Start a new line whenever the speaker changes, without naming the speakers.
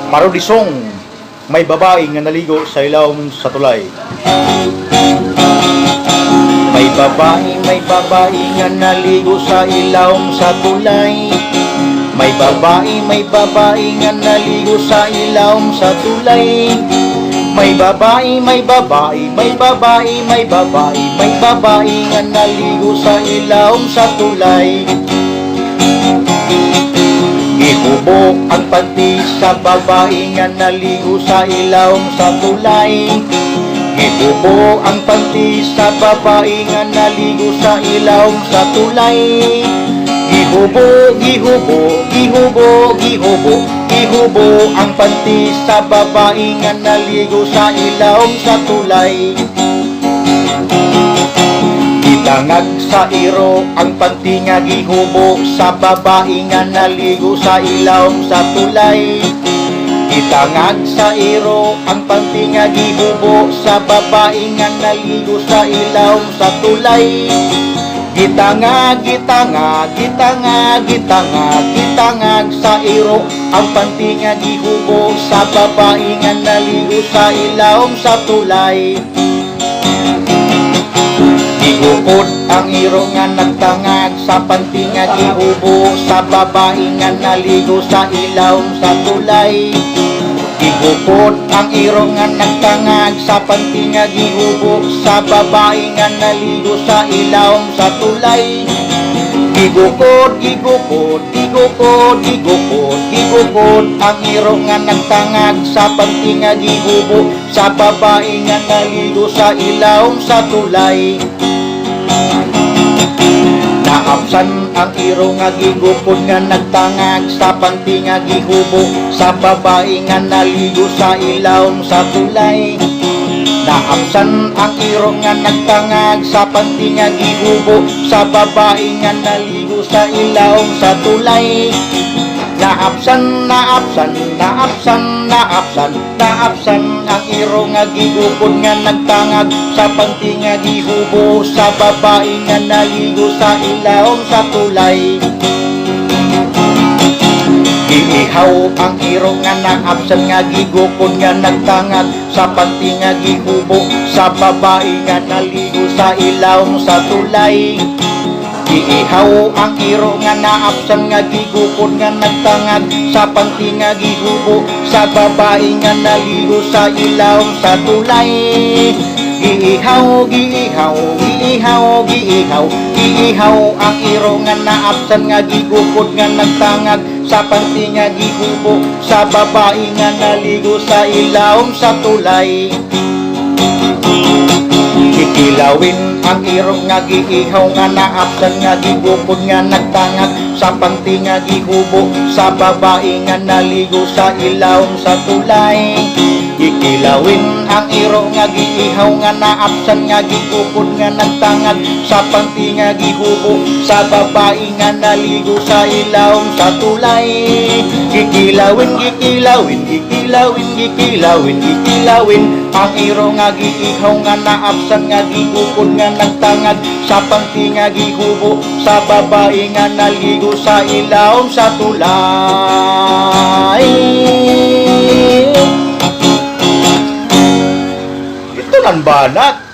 Parody song, may babae nga naligo sa ilawom sa tulay. May babae nga naligo sa ilawom sa tulay. May babae nga naligo sa ilawom sa tulay. May babae nga naligo sa ilawom sa tulay. Gihubok ang panty sa babae nga naligo sa ilawom sa tulay. Gihubok ang panty sa babae nga naligo sa ilawom sa tulay. Gihubok ang panty sa babae nga naligo sa ilawom sa tulay. Gitangag sa iro ang panty nga gihubok sa babae nga naligo sa ilawom sa tulay. Gitangag sa iro ang panty nga gihubok sa babae nga naligo sa ilawom sa tulay. Gitangag sa iro ang panty nga gihubok sa babae nga naligo sa ilawom sa tulay. Gihukod ang iro nga nagtangag sa panty nga gihubok sa babae nga naligo sa ilawom sa tulay. Gihukod ang iro nga nagtangag sa panty nga gihubok sa babae nga naligo sa ilawom sa tulay. Gihukod ang iro nga nagtangag sa panty nga gihubok sa babae nga naligo sa ilawom sa tulay. Naapsan ang iro nga gigupod nga nagtangag sa panty nga gihubok sa babae nga naligo sa ilawom sa tulay. Naapsan ang iro nga nagtangag sa panty nga gihubok sa babae nga naligo sa ilawom sa tulay. Naapsan ang iro nga gigupod nga nagtangag sa panty nga gihubok sa babae nga naligo sa ilawom sa tulay. Giihaw ang iro nga naapsan nga gigupod nga nagtangag sa panty nga gihubok sa babae nga naligo sa ilawom sa tulay. Giihaw ang iro nga naapsan nga gigupod nga nagtangag sa panty nga gihubok sa babae nga naligo sa ilawom sa tulay. Giihaw ang iro nga naapsan nga gigupod nga nagtangag sa panty nga gihubok sa babae nga naligo sa ilawom sa tulay. Kikilawin ang iro nga giihaw nga naapsan nga gigupod nga nagtangag sa panty nga gihubok sa babae nga naligo sa ilawom sa tulay. Kikilawin ang iro nga giihaw nga naapsan nga gigupod nga nagtangag sa panty nga gihubok sa babae nga naligo sa ilawom sa tulay. Kikilawin ang iro nga giihaw nga naapsan nga gigupod nga nagtangag sa panty nga gihubok sa babae nga naligo sa ilawom sa tulay. Ito lang banat.